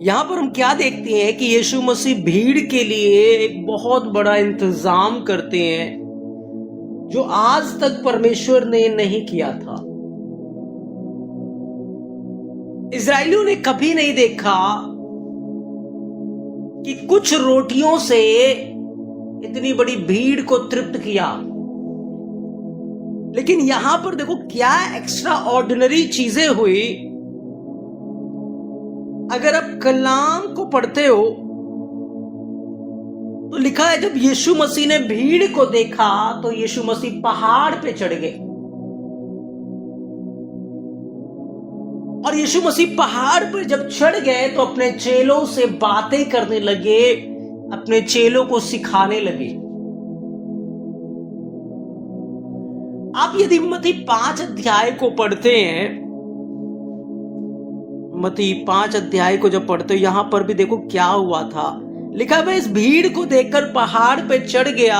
यहां पर हम क्या देखते हैं कि यीशु मसीह भीड़ के लिए एक बहुत बड़ा इंतजाम करते हैं जो आज तक परमेश्वर ने नहीं किया था। इस्राएलियों ने कभी नहीं देखा कि कुछ रोटियों से इतनी बड़ी भीड़ को तृप्त किया। लेकिन यहां पर देखो क्या एक्स्ट्रा ऑर्डिनरी चीजें हुई। अगर आप कलाम को पढ़ते हो तो लिखा है जब यीशु मसीह ने भीड़ को देखा तो यीशु मसीह पहाड़ पे चढ़ गए। और यीशु मसीह पहाड़ पर जब चढ़ गए तो अपने चेलों से बातें करने लगे, अपने चेलों को सिखाने लगे। आप यदि मत्ती 5 अध्याय को पढ़ते हैं, मत्ती 5 अध्याय को जब पढ़ते हो यहां पर भी देखो क्या हुआ था। लिखा है इस भीड़ को देखकर पहाड़ पे चढ़ गया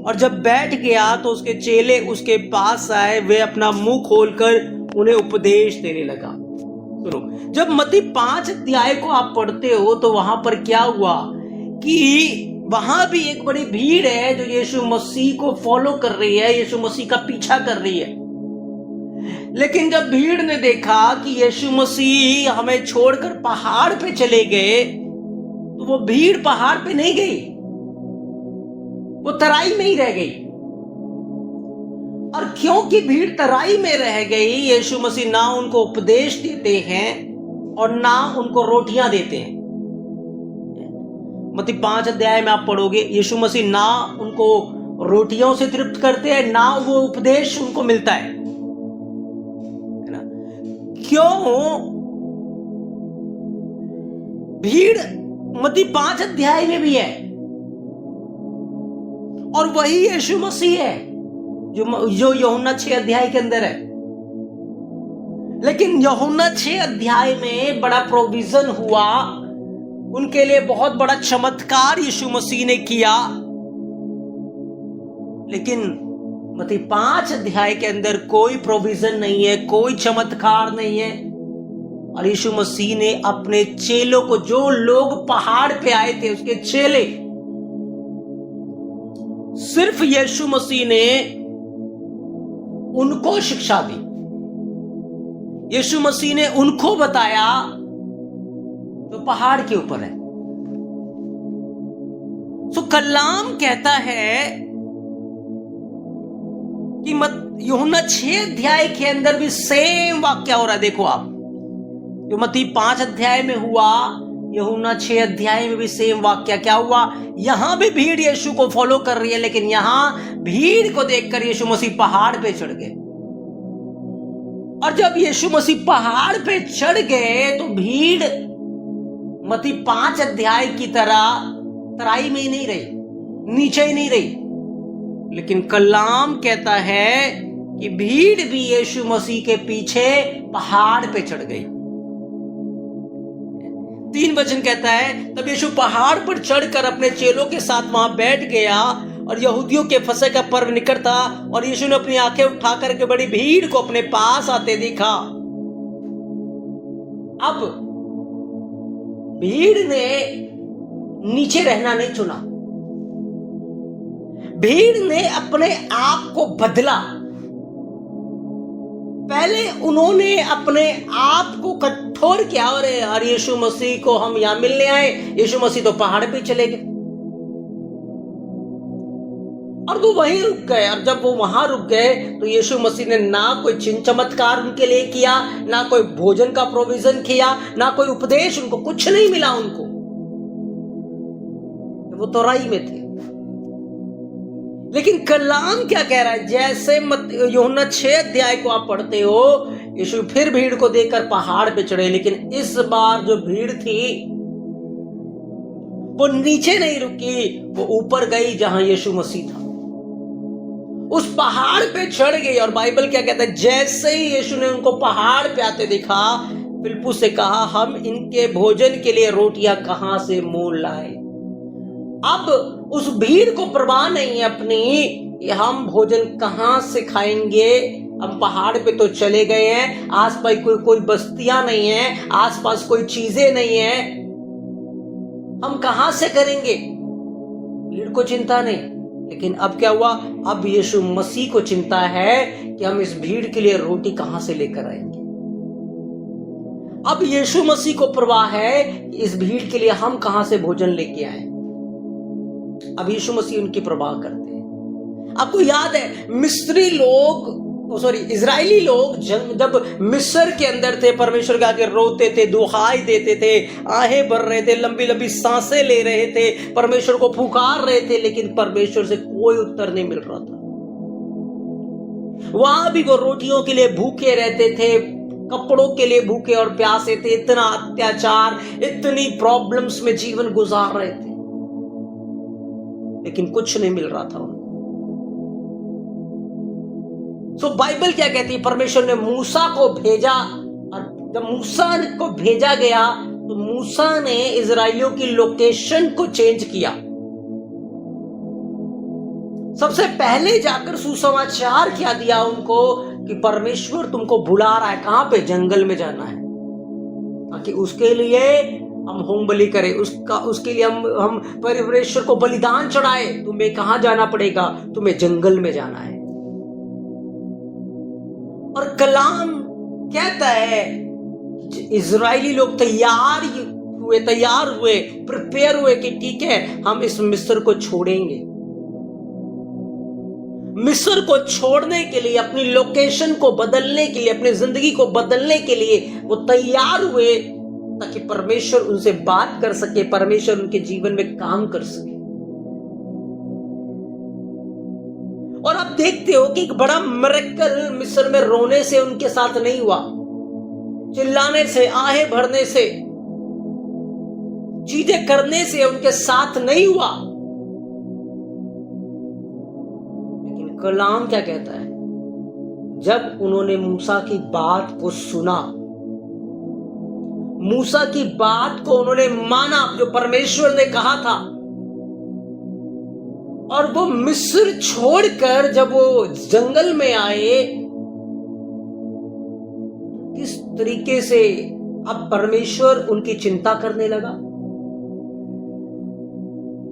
और जब बैठ गया तो उसके चेले उसके पास आए। वे अपना मुंह खोलकर उन्हें उपदेश देने लगा। सुनो, जब मत्ती 5 अध्याय को आप पढ़ते हो तो वहां पर क्या हुआ कि वहां भी एक बड़ी भीड़ है जो यीशु मसीह को फॉलो कर रही है, यीशु मसीह का पीछा कर रही है। लेकिन जब भीड़ ने देखा कि यीशु मसीह हमें छोड़कर पहाड़ पे चले गए तो वो भीड़ पहाड़ पे नहीं गई, वो तराई में ही रह गई। और क्योंकि भीड़ तराई में रह गई, यीशु मसीह ना उनको उपदेश देते हैं और ना उनको रोटियां देते हैं। मत्ती 5 अध्याय में आप पढ़ोगे यीशु मसीह ना उनको रोटियों से तृप्त करते हैं, ना वो उपदेश उनको मिलता है ना। क्यों? भीड़ मत्ती 5 अध्याय में भी है और वही यीशु मसीह है जो यूहन्ना 6 अध्याय के अंदर है। लेकिन यूहन्ना 6 अध्याय में बड़ा प्रोविजन हुआ, उनके लिए बहुत बड़ा चमत्कार यीशु मसीह ने किया। लेकिन मत्ती 5 अध्याय के अंदर कोई प्रोविजन नहीं है, कोई चमत्कार नहीं है। और यीशु मसीह ने अपने चेलों को, जो लोग पहाड़ पे आए थे उसके चेले, सिर्फ यीशु मसीह ने उनको शिक्षा दी। यीशु मसीह ने उनको बताया जो पहाड़ के ऊपर है। तो कलाम कहता है कि यूहन्ना 6 अध्याय के अंदर भी सेम वाक्य हो रहा है। देखो आप, जो मत्ती 5 अध्याय में हुआ, यूहन्ना 6 अध्याय में भी सेम वाक्य क्या हुआ। यहां भी भीड़ यीशु को फॉलो कर रही है, लेकिन यहां भीड़ को देखकर यीशु मसीह पहाड़ पे चढ़ गए। और जब यीशु मसीह पहाड़ पे चढ़ गए तो भीड़ मत्ती 5 अध्याय की तरह तराई में ही नहीं रही, नीचे ही नहीं रही। लेकिन कलाम कहता है कि भीड़ भी यीशु मसीह के पीछे पहाड़ पे चढ़ गई। 3 वचन कहता है तब यीशु पहाड़ पर चढ़कर अपने चेलों के साथ वहां बैठ गया और यहूदियों के फसह का पर्व निकट था और यीशु ने अपनी आंखें उठाकर के बड़ी भीड़ को अपने पास आते देखा। अब भीड़ ने नीचे रहना नहीं चुना, भीड़ ने अपने आप को बदला। पहले उन्होंने अपने आप को कठोर किया और यीशु मसीह को हम यहां मिलने आए, यीशु मसीह तो पहाड़ पे चले गए। और वो वहीं रुक गए। और जब वो वहां रुक गए तो यीशु मसीह ने ना कोई चिन्ह चमत्कार उनके लिए किया, ना कोई भोजन का प्रोविजन किया, ना कोई उपदेश, उनको कुछ नहीं मिला। उनको वो तराई में थे। लेकिन कलाम क्या कह रहा है, जैसे यूहन्ना 6 अध्याय को आप पढ़ते हो, यीशु फिर भीड़ को देखकर पहाड़ पे चढ़े। लेकिन इस बार जो भीड़ थी वो नीचे नहीं रुकी, वो ऊपर गई जहां यीशु मसीह था, उस पहाड़ पे चढ़ गई। और बाइबल क्या कहता है, जैसे ही यीशु ने उनको पहाड़ पे आते देखा, फिलिप्पुस से कहा हम इनके भोजन के लिए रोटियां कहां से मोल लाए। अब उस भीड़ को परवाह नहीं है अपनी कि हम भोजन कहां से खाएंगे, हम पहाड़ पे तो चले गए हैं, आसपास कोई बस्तियां नहीं है, आसपास कोई चीजें नहीं है, हम कहां से करेंगे? भीड़ को चिंता नहीं, लेकिन अब क्या हुआ? अब यीशु मसीह को चिंता है कि हम इस भीड़ के लिए रोटी कहां से लेकर आएंगे। अब यीशु मसीह को परवाह है कि इस भीड़ के लिए हम कहां से भोजन लेके आए। अब यीशु मसीह उनकी परवाह करते हैं। आपको याद है मिस्री लोग, इजरायली लोग जब मिस्र के अंदर थे, परमेश्वर के आगे रोते थे, दुहाई देते थे, आहें भर रहे थे, लंबी लंबी सांसें ले रहे थे, परमेश्वर को पुकार रहे थे, लेकिन परमेश्वर से कोई उत्तर नहीं मिल रहा था। वहां भी वो रोटियों के लिए भूखे रहते थे, कपड़ों के लिए भूखे और प्यासे थे, इतना अत्याचार, इतनी प्रॉब्लम्स में जीवन गुजार रहे थे, लेकिन कुछ नहीं मिल रहा था उनको। सो बाइबल क्या कहती है? परमेश्वर ने मूसा को भेजा, और जब मूसा को भेजा गया तो मूसा ने इजराइलियों की लोकेशन को चेंज किया। सबसे पहले जाकर सुसमाचार क्या दिया उनको कि परमेश्वर तुमको बुला रहा है। कहां पे? जंगल में जाना है, ताकि उसके लिए हम होम बलि करें, उसके लिए हम परमेश्वर को बलिदान चढ़ाए। तुम्हें कहां जाना पड़ेगा? तुम्हें जंगल में जाना है। और कलाम कहता है इजरायली लोग तैयार हुए, प्रिपेयर हुए कि ठीक है, हम इस मिस्र को छोड़ेंगे। मिस्र को छोड़ने के लिए, अपनी लोकेशन को बदलने के लिए, अपनी जिंदगी को बदलने के लिए वो तैयार हुए, ताकि परमेश्वर उनसे बात कर सके, परमेश्वर उनके जीवन में काम कर सके। और आप देखते हो कि एक बड़ा मिरेकल मिस्र में रोने से उनके साथ नहीं हुआ, चिल्लाने से, आहें भरने से, चीजें करने से उनके साथ नहीं हुआ। लेकिन कलाम क्या कहता है? जब उन्होंने मूसा की बात को सुना, मूसा की बात को उन्होंने माना, जो परमेश्वर ने कहा था, और वो मिस्र छोड़कर जब वो जंगल में आए, किस तरीके से अब परमेश्वर उनकी चिंता करने लगा,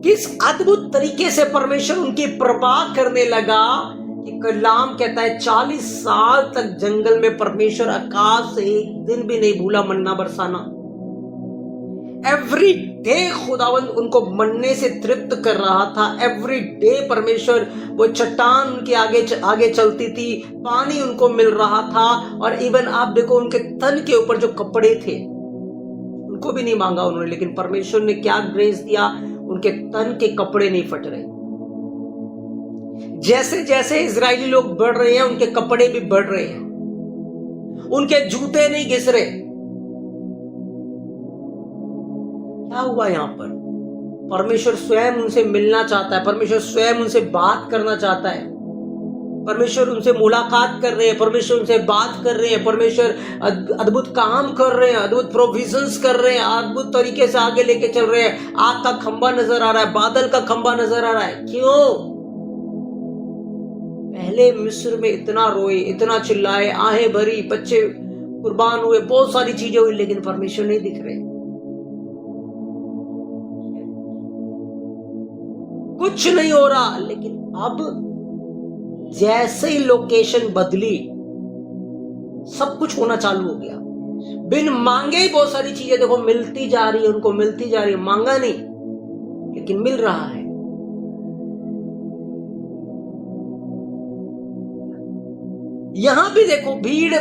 किस अद्भुत तरीके से परमेश्वर उनकी परवाह करने लगा कि कलाम कहता है 40 साल तक जंगल में परमेश्वर आकाश से एक दिन भी नहीं भूला मन्ना बरसाना। एवरी डे खुदावंद उनको मन्ने से तृप्त कर रहा था। एवरी डे परमेश्वर, वो चट्टान उनके आगे चलती थी, पानी उनको मिल रहा था। और इवन आप देखो उनके तन के ऊपर जो कपड़े थे, उनको भी नहीं मांगा उन्होंने, लेकिन परमेश्वर ने क्या ग्रेस दिया? उनके तन के कपड़े नहीं फट रहे। जैसे जैसे इजरायली लोग बढ़ रहे हैं, उनके कपड़े भी बढ़ रहे हैं, उनके जूते नहीं घिस रहे। क्या हुआ यहां पर? परमेश्वर स्वयं उनसे मिलना चाहता है, परमेश्वर स्वयं उनसे बात करना चाहता है, परमेश्वर उनसे मुलाकात कर रहे हैं, परमेश्वर उनसे बात कर रहे हैं, परमेश्वर अद्भुत काम कर रहे हैं, अद्भुत प्रोविजंस कर रहे हैं, अद्भुत तरीके से आगे लेके चल रहे हैं। आग का खंबा नजर आ रहा है, बादल का खंबा नजर आ रहा है। क्यों? पहले मिस्र में इतना रोए, इतना चिल्लाए, आहें भरी, बच्चे कुर्बान हुए, बहुत सारी चीजें हुई, लेकिन परमेश्वर नहीं दिख रहे, कुछ नहीं हो रहा। लेकिन अब जैसे ही लोकेशन बदली, सब कुछ होना चालू हो गया। बिन मांगे ही बहुत सारी चीजें देखो मिलती जा रही है, उनको मिलती जा रही है, मांगा नहीं लेकिन मिल रहा है। यहां भी देखो भीड़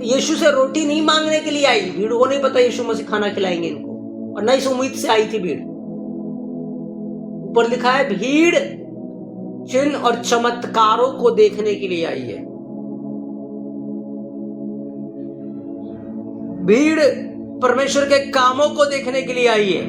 यीशु से रोटी नहीं मांगने के लिए आई, भीड़ को नहीं पता यीशु मसीह खाना खिलाएंगे इनको, और न इस उम्मीद से आई थी भीड़। ऊपर लिखा है भीड़ चिन्ह और चमत्कारों को देखने के लिए आई है। भीड़ परमेश्वर के कामों को देखने के लिए आई है।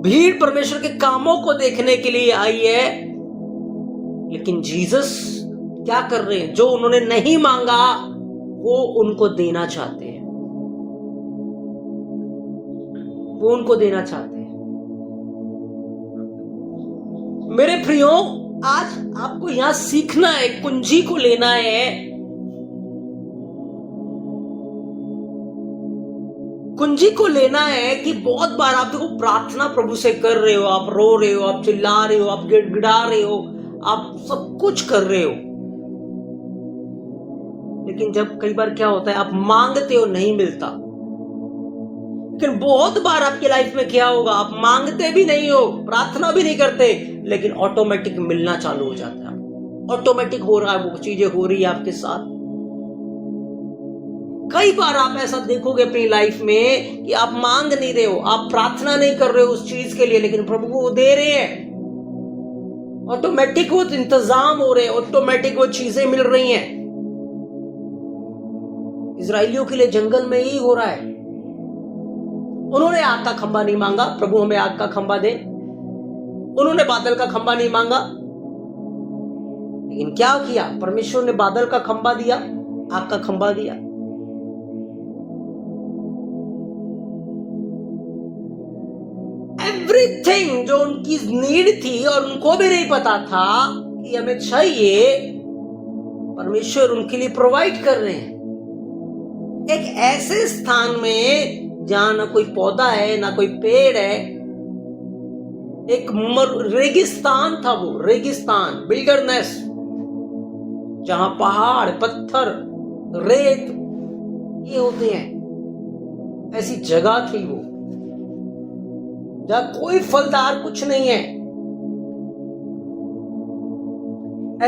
भीड़ परमेश्वर के कामों को देखने के लिए आई है, लेकिन जीसस क्या कर रहे हैं? जो उन्होंने नहीं मांगा वो उनको देना चाहते हैं। वो उनको देना चाहते हैं। मेरे प्रियो, आज आपको यहां सीखना है, कुंजी को लेना है। कुंजी को लेना है कि बहुत बार आप देखो प्रार्थना प्रभु से कर रहे हो, आप रो रहे हो, आप चिल्ला रहे हो, आप गिड़गिड़ा रहे हो, आप सब कुछ कर रहे हो, लेकिन जब कई बार क्या होता है, आप मांगते हो नहीं मिलता। लेकिन बहुत बार आपकी लाइफ में क्या होगा, आप मांगते भी नहीं हो, प्रार्थना भी नहीं करते, लेकिन ऑटोमेटिक मिलना चालू हो जाता है। ऑटोमेटिक हो रहा है, वो चीजें हो रही है आपके साथ। कई बार आप ऐसा देखोगे अपनी लाइफ में कि आप मांग नहीं रहे हो, आप प्रार्थना नहीं कर रहे हो उस चीज के लिए, लेकिन प्रभु को वो दे रहे हैं। ऑटोमेटिक वो इंतजाम हो रहे हैं, ऑटोमेटिक वो चीजें मिल रही हैं। इजराइलियों के लिए जंगल में ही हो रहा है। उन्होंने आग का खंबा नहीं मांगा, प्रभु हमें आग का खंबा दे। उन्होंने बादल का खंबा नहीं मांगा, लेकिन क्या किया, परमेश्वर ने बादल का खंबा दिया, आग का खंबा दिया। एवरीथिंग जो उनकी नीड थी और उनको भी नहीं पता था कि हमें चाहिए, परमेश्वर उनके लिए प्रोवाइड कर रहे हैं। एक ऐसे स्थान में जहां ना कोई पौधा है, ना कोई पेड़ है, एक रेगिस्तान था, वो रेगिस्तान, विल्डरनेस, जहां पहाड़, पत्थर, रेत ये होते हैं, ऐसी जगह थी वो, जहां कोई फलदार कुछ नहीं है,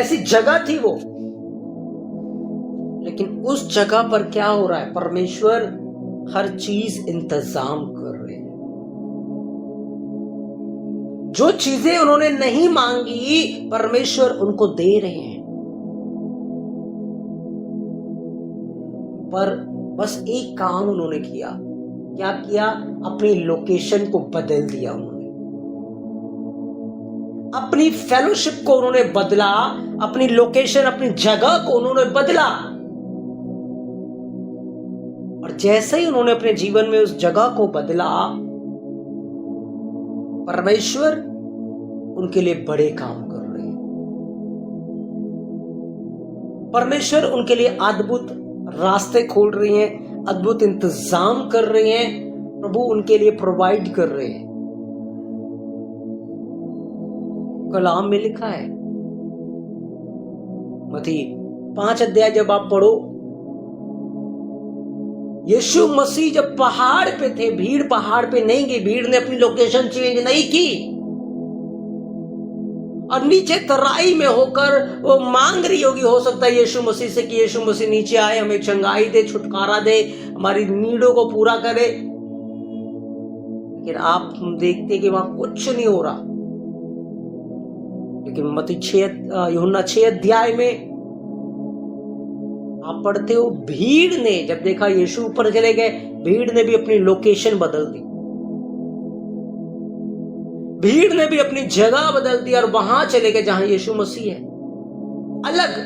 ऐसी जगह थी वो। लेकिन उस जगह पर क्या हो रहा है, परमेश्वर हर चीज इंतजाम कर रहे हैं। जो चीजें उन्होंने नहीं मांगी, परमेश्वर उनको दे रहे हैं। पर बस एक काम उन्होंने किया, क्या किया, अपनी लोकेशन को बदल दिया उन्होंने, अपनी फेलोशिप को उन्होंने बदला, अपनी लोकेशन, अपनी जगह को उन्होंने बदला। और जैसे ही उन्होंने अपने जीवन में उस जगह को बदला, परमेश्वर उनके लिए बड़े काम कर रहे हैं। परमेश्वर उनके लिए अद्भुत रास्ते खोल रही हैं, अद्भुत इंतजाम कर रहे हैं, प्रभु उनके लिए प्रोवाइड कर रहे हैं। कलाम में लिखा है, मत्ती 5 अध्याय जब आप पढ़ो, यीशु मसीह जब पहाड़ पे थे, भीड़ पहाड़ पे नहीं गई, भीड़ ने अपनी लोकेशन चेंज नहीं की, और नीचे तराई में होकर वो मांग रही होगी, हो सकता है यीशु मसीह से कि यीशु मसीह नीचे आए, हमें चंगाई दे, छुटकारा दे, हमारी नीडों को पूरा करे। लेकिन आप देखते कि वहां कुछ नहीं हो रहा। लेकिन मत्ती यूहन्ना 6 अध्याय में आप पढ़ते हो, भीड़ ने जब देखा यीशु ऊपर चले गए, भीड़ ने भी अपनी लोकेशन बदल दी, भीड़ ने भी अपनी जगह बदल दी और वहां चले गए जहां यीशु मसीह है। अलग,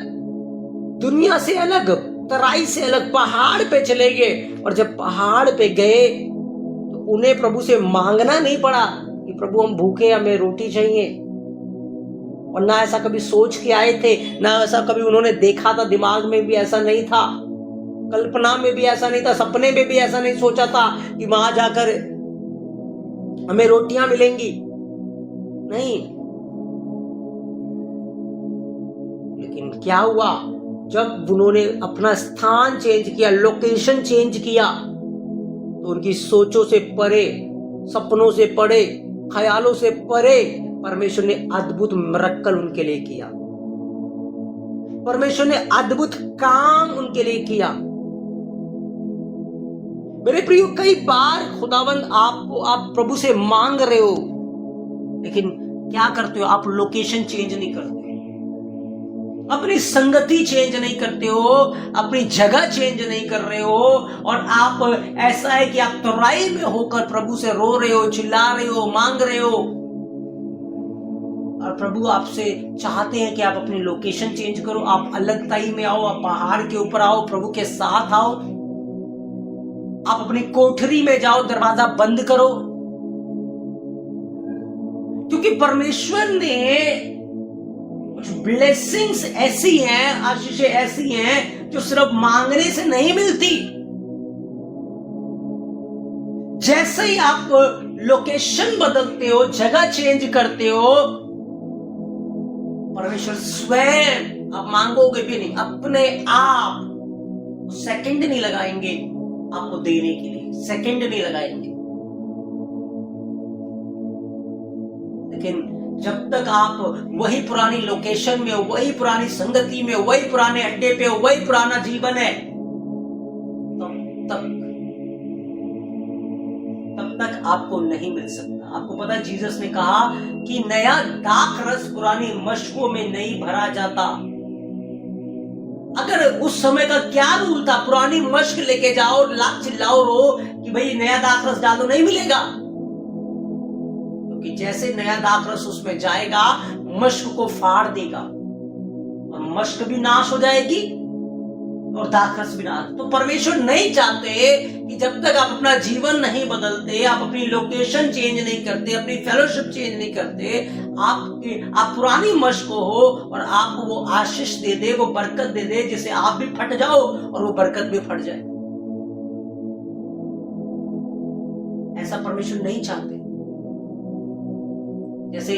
दुनिया से अलग, तराई से अलग, पहाड़ पे चले गए। और जब पहाड़ पे गए तो उन्हें प्रभु से मांगना नहीं पड़ा कि प्रभु हम भूखे, हमें रोटी चाहिए, और ना ऐसा कभी सोच के आए थे, ना ऐसा कभी उन्होंने देखा था, दिमाग में भी ऐसा नहीं था, कल्पना में भी ऐसा नहीं था, सपने में भी ऐसा नहीं सोचा था कि वहां जाकर हमें रोटियां मिलेंगी, नहीं। लेकिन क्या हुआ, जब उन्होंने अपना स्थान चेंज किया, लोकेशन चेंज किया, तो उनकी सोचों से परे, सपनों से परे, ख्यालों से परे परमेश्वर ने अद्भुत मिरेकल उनके लिए किया। परमेश्वर ने अद्भुत काम उनके लिए किया। मेरे प्रियो, कई बार खुदावंद आपको, आप प्रभु से मांग रहे हो, लेकिन क्या करते हो, आप लोकेशन चेंज नहीं करते, अपनी संगति चेंज नहीं करते हो, अपनी जगह चेंज नहीं कर रहे हो, और आप ऐसा है कि आप तराई में होकर प्रभु से रो रहे हो, चिल्ला रहे हो, मांग रहे हो, और प्रभु आपसे चाहते हैं कि आप अपनी लोकेशन चेंज करो, आप अलगताई में आओ, आप पहाड़ के ऊपर आओ, प्रभु के साथ आओ, आप अपनी कोठरी में जाओ, दरवाजा बंद करो, क्योंकि परमेश्वर ने कुछ ब्लेसिंग्स ऐसी हैं, आशीषें ऐसी हैं जो सिर्फ मांगने से नहीं मिलती। जैसे ही आप लोकेशन बदलते हो, जगह चेंज करते हो, परमेश्वर स्वयं, आप मांगोगे भी नहीं, अपने आप सेकंड नहीं लगाएंगे आपको देने के लिए, सेकंड नहीं लगाएंगे। लेकिन जब तक आप वही पुरानी लोकेशन में हो, वही पुरानी संगति में हो, वही पुराने अड्डे पे हो, वही पुराना जीवन है, तब तक आपको नहीं मिल सकता। आपको पता है जीसस ने कहा कि नया दाख रस पुरानी मशकों में नहीं भरा जाता। अगर उस समय का क्या रूल था, पुरानी मश्क लेके जाओ, चिल्लाओ रो कि भाई नया दाख रस डालो, नहीं मिलेगा। क्योंकि जैसे नया दाख रस उसमें जाएगा, मश्क को फाड़ देगा और मश्क भी नाश हो जाएगी और दाख रस भी नाश। तो परमेश्वर नहीं चाहते कि जब तक आप अपना जीवन नहीं बदलते, आप अपनी लोकेशन चेंज नहीं करते, अपनी फेलोशिप चेंज नहीं करते, आप पुरानी मश्क हो और आपको वो आशीष दे दे, वो बरकत दे दे, जिसे आप भी फट जाओ और वो बरकत भी फट जाए। ऐसा परमेश्वर नहीं चाहते। जैसे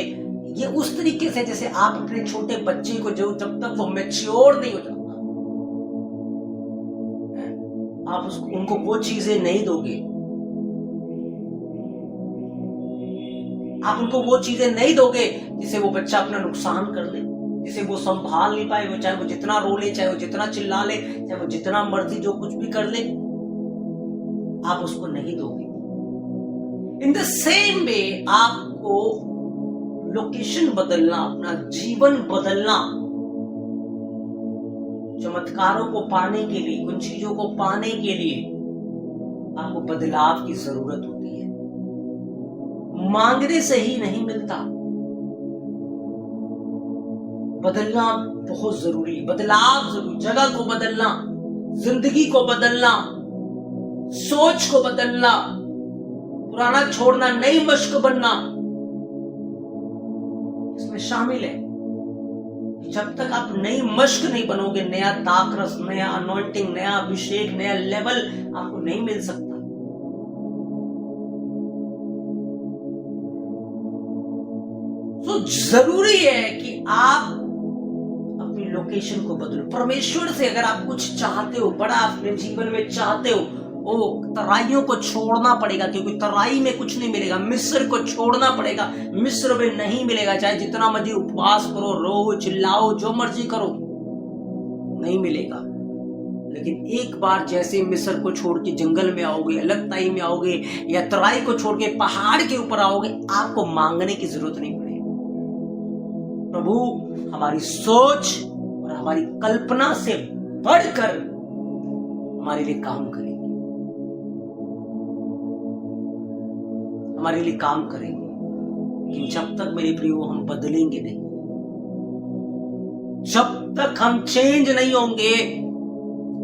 ये उस तरीके से जैसे आप अपने छोटे बच्चे को जो जब तक वो मैच्योर नहीं हो जाता, आप उनको वो चीजें नहीं दोगे, आप उनको वो चीजें नहीं दोगे जिसे वो बच्चा अपना नुकसान कर ले, जिसे वो संभाल नहीं पाए, वो चाहे वो जितना रो ले, चाहे वो जितना चिल्ला ले, चाहे वो जितना मर्जी जो कुछ भी कर ले, आप उसको नहीं दोगे। इन द सेम वे आपको लोकेशन बदलना, अपना जीवन बदलना, चमत्कारों को पाने के लिए, उन चीजों को पाने के लिए आपको बदलाव की जरूरत होती है। मांगने से ही नहीं मिलता, बदलना बहुत जरूरी, बदलाव जरूरी। जगह को बदलना, जिंदगी को बदलना, सोच को बदलना, पुराना छोड़ना, नई मश्क बनना, इसमें शामिल है। जब तक आप नई मश्क नहीं बनोगे, नया दाखरस, नया अनॉइंटिंग, नया अभिषेक, नया लेवल आपको नहीं मिल सकता। तो जरूरी है कि आप अपनी लोकेशन को बदलो। परमेश्वर से अगर आप कुछ चाहते हो, बड़ा अपने जीवन में चाहते हो, वो तराइयों को छोड़ना पड़ेगा, क्योंकि तराई में कुछ नहीं मिलेगा। मिस्र को छोड़ना पड़ेगा, मिस्र में नहीं मिलेगा। चाहे जितना मर्जी उपवास करो, रो, चिल्लाओ, जो मर्जी करो, नहीं मिलेगा। लेकिन एक बार जैसे मिस्र को छोड़ के जंगल में आओगे, अलगताई में आओगे, या तराई को छोड़ के पहाड़ के ऊपर आओगे, आपको मांगने की जरूरत नहीं पड़ेगी। प्रभु हमारी सोच और हमारी कल्पना से बढ़कर हमारे लिए काम करेंगे, हमारे लिए काम करेंगे। लेकिन जब तक मेरे प्रियो हम बदलेंगे नहीं, जब तक हम चेंज नहीं होंगे,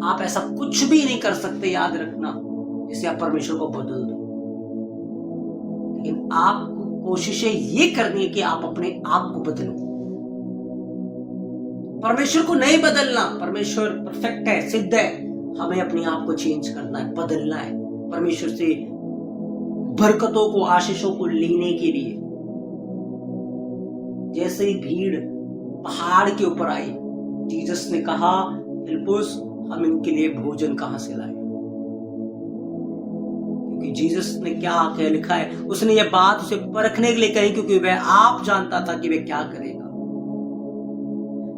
आप ऐसा कुछ भी नहीं कर सकते, याद रखना, जिससे आप परमेश्वर को बदल दो। लेकिन आपको कोशिशें ये करनी है कि आप अपने आप को बदलो। परमेश्वर को नहीं बदलना, परमेश्वर परफेक्ट है, सिद्ध है। हमें अपने आप को चेंज करना है, बदलना है, परमेश्वर से बरकतों को, आशीषों को लेने के लिए। जैसे ही भीड़ पहाड़ के ऊपर आई, जीसस ने कहा, फिलिप्पुस हम इनके लिए भोजन कहां से लाए? क्योंकि जीसस ने क्या कह लिखा है, उसने ये बात उसे परखने के लिए कही, क्योंकि वह आप जानता था कि वह क्या करेगा।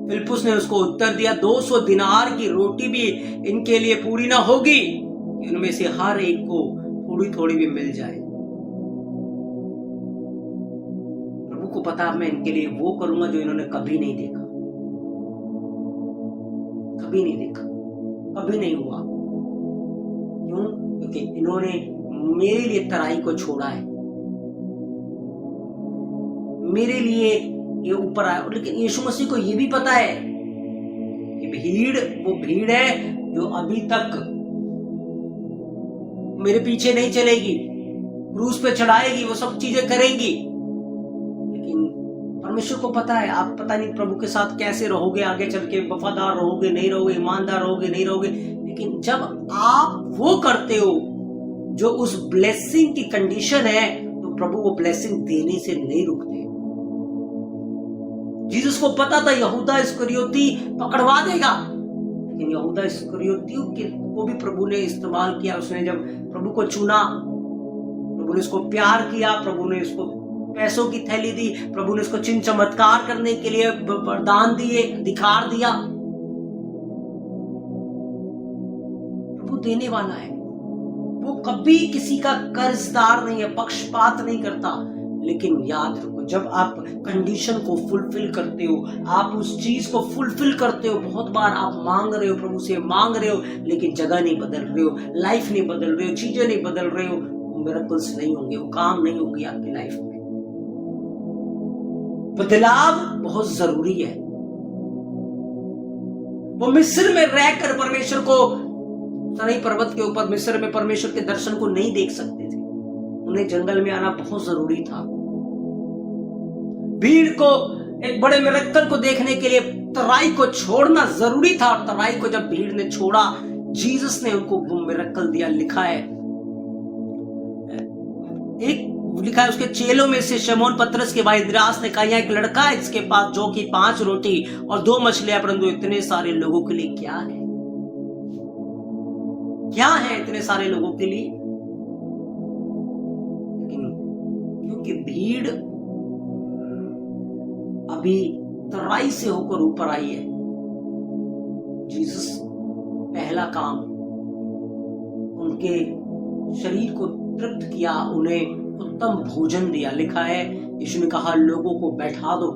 फिलिप्पुस ने उसको उत्तर दिया, 200 दिनार की रोटी भी इनके लिए पूरी ना होगी कि उनमें से हर एक को थोड़ी थोड़ी भी मिल जाए। प्रभु को पता, मैं इनके लिए वो करूंगा जो इन्होंने कभी नहीं देखा, कभी नहीं देखा, कभी नहीं हुआ। क्यों? क्योंकि इन्होंने मेरे लिए तराई को छोड़ा है, मेरे लिए ये ऊपर आया। लेकिन यीशु मसीह को ये भी पता है कि भीड़ वो भीड़ है जो अभी तक मेरे पीछे नहीं चलेगी, क्रूस पे चढ़ाएगी, वो सब चीजें करेंगी, लेकिन लेकिन परमेश्वर को पता है आप पता नहीं प्रभु के साथ कैसे रहोगे, आगे चल के वफादार रहोगे नहीं रहोगे, ईमानदार रहोगे नहीं रहोगे, लेकिन जब आप वो करते हो जो उस ब्लेसिंग की कंडीशन है, तो प्रभु वो ब्लेसिंग देने से नहीं रुकते। जीसस को पता था यहूदा इस्करियोती पकड़वा देगा, लेकिन यहूदा इस्करियोती को भी प्रभु ने इस्तेमाल किया। उसने जब प्रभु को चुना, प्रभु ने उसको प्यार किया, प्रभु ने उसको पैसों की थैली दी, प्रभु ने उसको चिन्ह चमत्कार करने के लिए वरदान दिए, अधिकार दिया। प्रभु देने वाला है, वो कभी किसी का कर्जदार नहीं है, पक्षपात नहीं करता। लेकिन याद रखो, जब आप कंडीशन को फुलफिल करते हो, आप उस चीज को फुलफिल करते हो, बहुत बार आप मांग रहे हो, प्रभु से मांग रहे हो, लेकिन जगह नहीं बदल रहे हो, लाइफ नहीं बदल रहे हो, चीजें नहीं बदल रहे हो, मिरेकल्स नहीं होंगे, वो काम नहीं होगी आपकी लाइफ में। बदलाव बहुत जरूरी है। वो मिस्र में रहकर परमेश्वर को, सनई पर्वत के ऊपर मिस्र में परमेश्वर के दर्शन को नहीं देख सकते थे, उन्हें जंगल में आना बहुत जरूरी था। भीड़ को एक बड़े मिरेकल को देखने के लिए तराई को छोड़ना जरूरी था, और तराई को जब भीड़ ने छोड़ा, जीसस ने उनको वो मिरेकल दिया। लिखा है उसके चेलों में से शमौन पतरस के भाई इंद्रियास ने कहा, यहाँ एक लड़का है जिसके पास जो कि 5 रोटी और 2 मछलियां, परंतु इतने सारे लोगों के लिए क्या है? क्या है इतने सारे लोगों के लिए? लेकिन क्योंकि भीड़ अभी तराई से होकर ऊपर आई है, जीसस पहला काम उनके शरीर को तृप्त किया, उन्हें उत्तम भोजन दिया। लिखा है यीशु ने कहा लोगों को बैठा दो।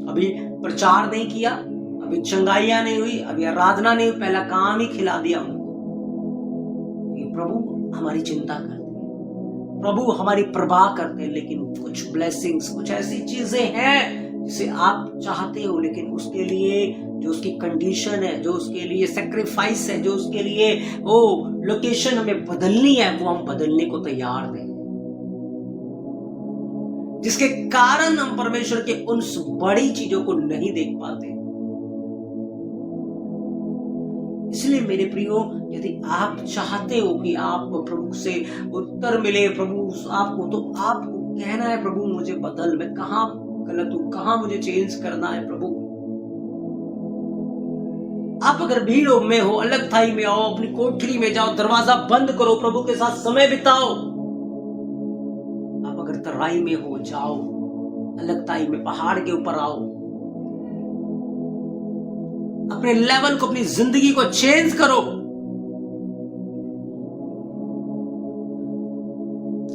अभी प्रचार नहीं किया, अभी चंगाइयां नहीं हुई, अभी आराधना नहीं हुई, पहला काम ही खिला दिया उनको। प्रभु हमारी चिंता करते हैं, प्रभु हमारी परवाह करते हैं, लेकिन कुछ ब्लेसिंग्स, कुछ ऐसी चीजें हैं जिसे आप चाहते हो, लेकिन उसके लिए जो उसकी कंडीशन है, जो उसके लिए सेक्रीफाइस है, जो उसके लिए वो लोकेशन हमें बदलनी है, वो हम बदलने को तैयार नहीं, जिसके कारण हम परमेश्वर के उन बड़ी चीजों को नहीं देख पाते। इसलिए मेरे प्रियो, यदि आप चाहते हो कि आपको प्रभु से उत्तर मिले, प्रभु आपको, तो आपको कहना है प्रभु मुझे बदल, मैं कहां गलत हूं, कहां मुझे चेंज करना है प्रभु। आप अगर भीड़ में हो, अलग थाई में आओ, अपनी कोठरी में जाओ, दरवाजा बंद करो, प्रभु के साथ समय बिताओ। आप अगर तराई में हो, जाओ अलग थाई में, पहाड़ के ऊपर आओ, अपने लेवल को, अपनी जिंदगी को चेंज करो।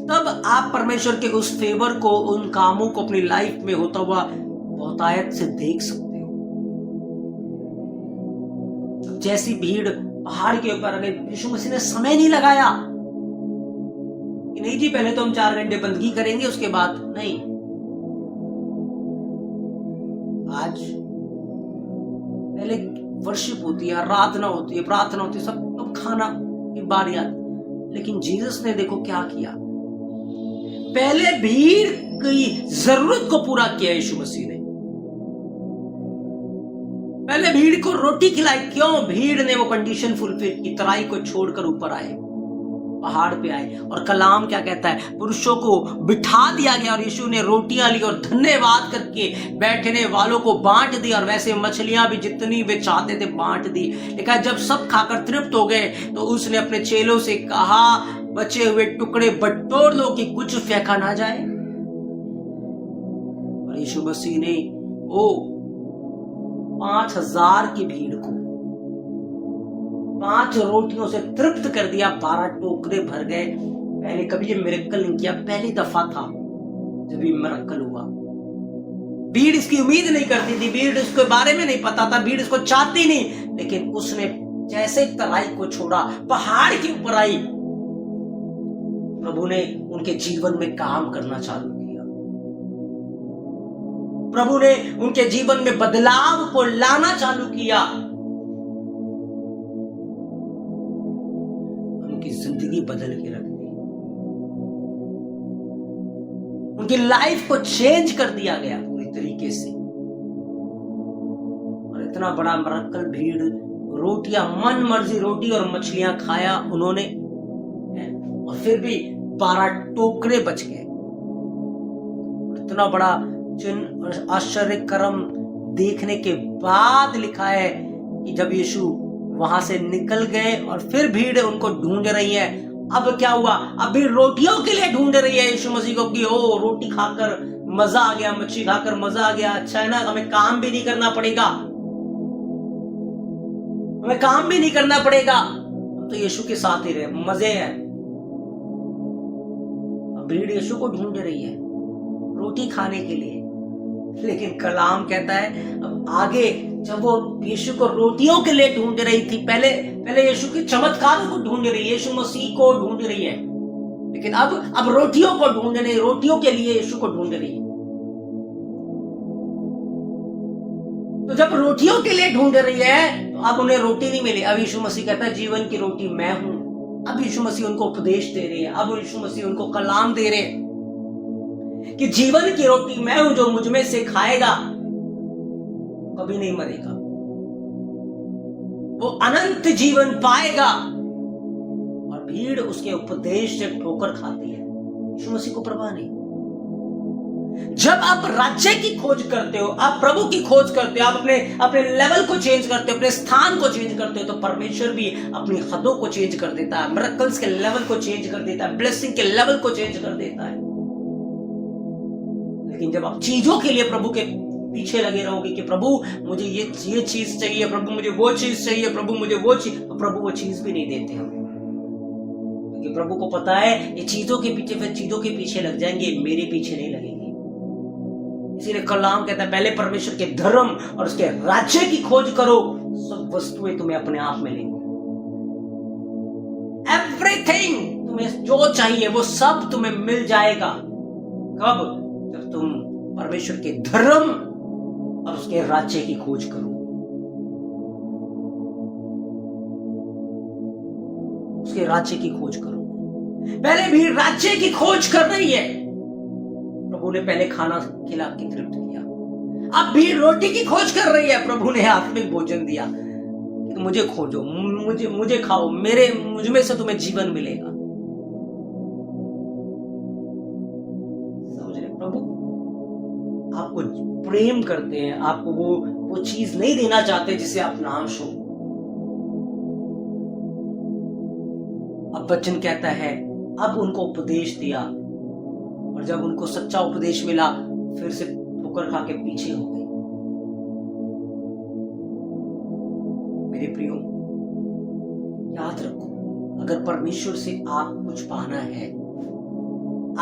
तब आप परमेश्वर के उस फेवर को, उन कामों को अपनी लाइफ में होता हुआ बहुतायत से देख सकते हो। जैसी भीड़ पहाड़ के ऊपर आ गई, यीशु मसीह ने समय नहीं लगाया कि नहीं जी पहले तो हम 4 घंटे बंदगी करेंगे, उसके बाद नहीं। आज पहले वर्शिप होती है, आराधना होती है, प्रार्थना होती है, सब खाना की बारी आती, लेकिन जीसस ने देखो क्या किया, पहले भीड़ की जरूरत को पूरा किया। यीशु मसीह ने पहले भीड़ को रोटी खिलाई। क्यों? भीड़ ने वो कंडीशन फुलफिल की, तराई को छोड़कर ऊपर आए, पहाड़ पे आए। और कलाम क्या कहता है? पुरुषों को बिठा दिया गया और यीशु ने रोटियां ली और धन्यवाद करके बैठने वालों को बांट दी, और वैसे मछलियां भी जितनी वे चाहते थे बांट दी। लेकिन जब सब खाकर तृप्त हो गए तो उसने अपने चेलों से कहा, बचे हुए टुकड़े बटोर लो कि कुछ फेंका ना जाए। और यीशु मसीह ने वो 5000 की भीड़ को 5 रोटियों से तृप्त कर दिया, 12 टोकरे भर गए। पहले कभी ये मिरेकल नहीं किया, पहली दफा था जब ये मिरेकल हुआ। भीड़ इसकी उम्मीद नहीं करती थी, भीड़ इसके बारे में नहीं पता था, भीड़ इसको चाहती नहीं, लेकिन उसने जैसे तराई को छोड़ा, पहाड़ के ऊपर आई, प्रभु ने उनके जीवन में काम करना चालू किया। प्रभु ने उनके जीवन में बदलाव को लाना चालू किया। उनकी जिंदगी बदल के रख दी। उनकी लाइफ को चेंज कर दिया गया पूरी तरीके से। और इतना बड़ा मरक्कल भीड़, रोटियां मन मर्जी रोटी और मछलियां खाया उन्होंने, और फिर भी 12 टोकरे बच गए। इतना बड़ा चिन्ह और आश्चर्य कर्म देखने के बाद लिखा है कि जब यीशु वहां से निकल गए और फिर भीड़ उनको ढूंढ रही है। अब क्या हुआ? अब भीड़ रोटियों के लिए ढूंढ रही है यीशु मसीह को कि ओ रोटी खाकर मजा आ गया, मच्छी खाकर मजा आ गया, अच्छा है ना, हमें काम भी नहीं करना पड़ेगा, हमें काम भी नहीं करना पड़ेगा, तो यीशु के साथ ही रहे, मजे हैं। अब भीड़ यीशु को ढूंढ रही है रोटी खाने के लिए, लेकिन कलाम कहता है अब आगे जब वो यीशु को रोटियों के लिए ढूंढ रही थी, पहले यीशु के चमत्कारों को ढूंढ रही है, यीशु मसीह को ढूंढ रही है, लेकिन अब रोटियों को ढूंढ रही, रोटियों के लिए यीशु को ढूंढ रही है। तो जब रोटियों के लिए ढूंढ रही है तो अब उन्हें रोटी नहीं मिली। अब यीशु मसीह कहता है जीवन की रोटी मैं हूं। अब यीशु मसीह उनको उपदेश दे रहे हैं, अब यीशु मसीह उनको कलाम दे रहे हैं कि जीवन की रोटी मैं हूं, जो मुझ में से खाएगा कभी नहीं मरेगा, वो अनंत जीवन पाएगा। और भीड़ उसके उपदेश से ठोकर खाती है, यीशु मसीह को परवाह नहीं। जब आप राज्य की खोज करते हो, आप प्रभु की खोज करते हो, आप अपने लेवल को चेंज करते हो, अपने स्थान को चेंज करते हो, तो परमेश्वर भी अपनी हदों को चेंज कर देता है, मिरेकल्स के लेवल को चेंज कर देता है, ब्लेसिंग के लेवल को चेंज कर देता है। लेकिन जब आप चीजों के लिए प्रभु के पीछे लगे रहोगे कि प्रभु मुझे ये चीज चाहिए, प्रभु मुझे वो चीज चाहिए, प्रभु मुझे वो चीज, तो प्रभु वो चीज भी नहीं देते हमें, क्योंकि प्रभु को पता है ये चीजों के पीछे, फिर चीजों के पीछे लग जाएंगे, मेरे पीछे नहीं लगेंगे। इसीलिए कलाम कहता है पहले परमेश्वर के धर्म और उसके राज्य की खोज करो, सब वस्तुएं तुम्हें अपने आप मिलेंगी। एवरीथिंग तुम्हें जो चाहिए वो सब तुम्हें मिल जाएगा। कब? जब तुम परमेश्वर के धर्म और उसके राज्य की खोज करो, उसके राज्य की खोज करो। पहले भी राज्य की खोज कर रही है, प्रभु ने पहले खाना खिला के तृप्त किया, अब भी रोटी की खोज कर रही है, प्रभु ने आत्मिक भोजन दिया, मुझे खोजो, मुझे खाओ, मुझ में से तुम्हें जीवन मिलेगा। समझ रहे? प्रभु आपको प्रेम करते हैं, आपको वो चीज नहीं देना चाहते जिसे आप नाश हो। अब वचन कहता है अब उनको उपदेश दिया, और जब उनको सच्चा उपदेश मिला फिर से ठोकर खा के पीछे हो गए। मेरे प्रियो, याद रखो, अगर परमेश्वर से आप कुछ पाना है,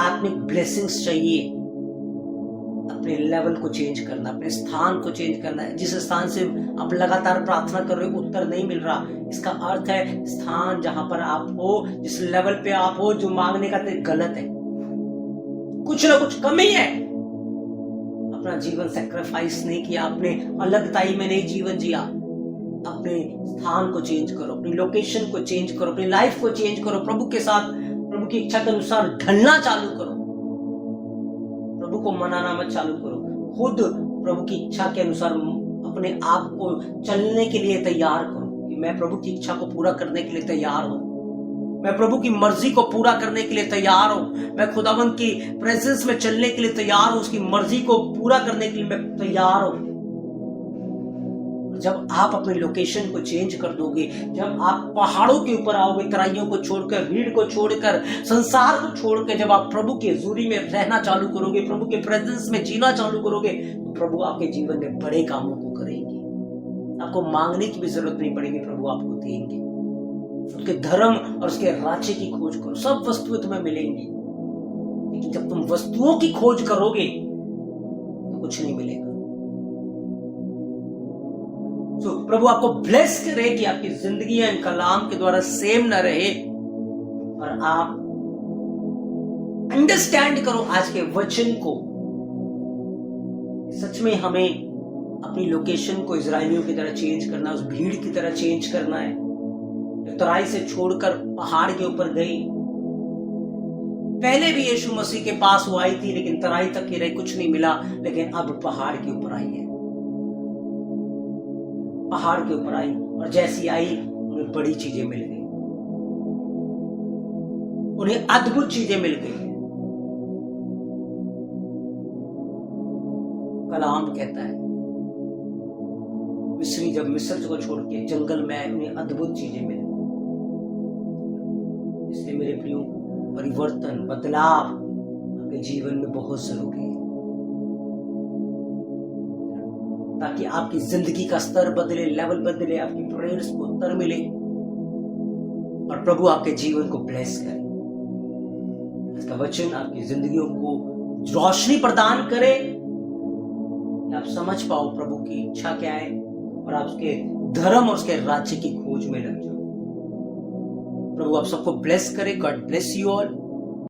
आत्मिक ब्लेसिंग्स चाहिए, अपने लेवल को चेंज करना, अपने स्थान को चेंज करना है। जिस स्थान से आप लगातार प्रार्थना कर रहे हो उत्तर नहीं मिल रहा, इसका अर्थ है स्थान जहां पर आप हो, जिस लेवल पे आप हो, जो मांगने का गलत है, कुछ ना कुछ कमी है। अपना जीवन सैक्रिफाइस नहीं किया, आपने अलगताई में नहीं जीवन जिया। अपने स्थान को चेंज करो, अपनी लोकेशन को चेंज करो, अपनी लाइफ को चेंज करो, प्रभु के साथ, प्रभु की इच्छा के अनुसार ढलना चालू करो, प्रभु को मनाना मत चालू करो, खुद प्रभु की इच्छा के अनुसार अपने आप को चलने के लिए तैयार करो कि मैं प्रभु की इच्छा को पूरा करने के लिए तैयार हूं, मैं प्रभु की मर्जी को पूरा करने के लिए तैयार हूं, मैं खुदावंद की प्रेजेंस में चलने के लिए तैयार हूं, उसकी मर्जी को पूरा करने के लिए मैं तैयार हूं। जब आप अपनी लोकेशन को चेंज कर दोगे, जब आप पहाड़ों के ऊपर आओगे, तराइयों को छोड़कर, भीड़ को छोड़कर, संसार को छोड़कर, जब आप प्रभु की हजूरी में रहना चालू करोगे, प्रभु के प्रेजेंस में जीना चालू करोगे, तो प्रभु आपके जीवन में बड़े कामों को करेंगे। आपको मांगने की भी जरूरत नहीं पड़ेगी, प्रभु आपको देंगे। उसके धर्म और उसके राज्य की खोज करो, सब वस्तुएं तुम्हें मिलेंगी। लेकिन जब तुम वस्तुओं की खोज करोगे तो कुछ नहीं मिलेगा। तो प्रभु आपको ब्लेस करे कि आपकी जिंदगी इन कलाम के द्वारा सेम न रहे, और आप अंडरस्टैंड करो आज के वचन को। सच में हमें अपनी लोकेशन को इजराइलियों की तरह चेंज करना, उस भीड़ की तरह चेंज करना है जो तराई से छोड़कर पहाड़ के ऊपर गई, पहले भी यीशु मसीह के पास वो आई थी, लेकिन तराई तक ही रही, कुछ नहीं मिला। लेकिन अब पहाड़ के ऊपर आई है, पहाड़ के ऊपर आई, और जैसी आई उन्हें बड़ी चीजें मिल गई, उन्हें अद्भुत चीजें मिल गई। कलाम कहता है मिस्री जब मिस्र को छोड़ के जंगल में आए, उन्हें अद्भुत चीजें मिली। इसलिए मेरे प्रियो, परिवर्तन, बदलाव आपके जीवन में बहुत जरूरी है, ताकि आपकी जिंदगी का स्तर बदले, लेवल बदले, आपकी प्रेयर्स को उत्तर मिले और प्रभु आपके जीवन को ब्लेस करे। इसका वचन आपकी जिंदगियों को रोशनी प्रदान करे, आप समझ पाओ प्रभु की इच्छा क्या है और आप उसके धर्म और उसके राज्य की खोज में लग जाओ। प्रभु आप सबको ब्लेस करे। God bless you all.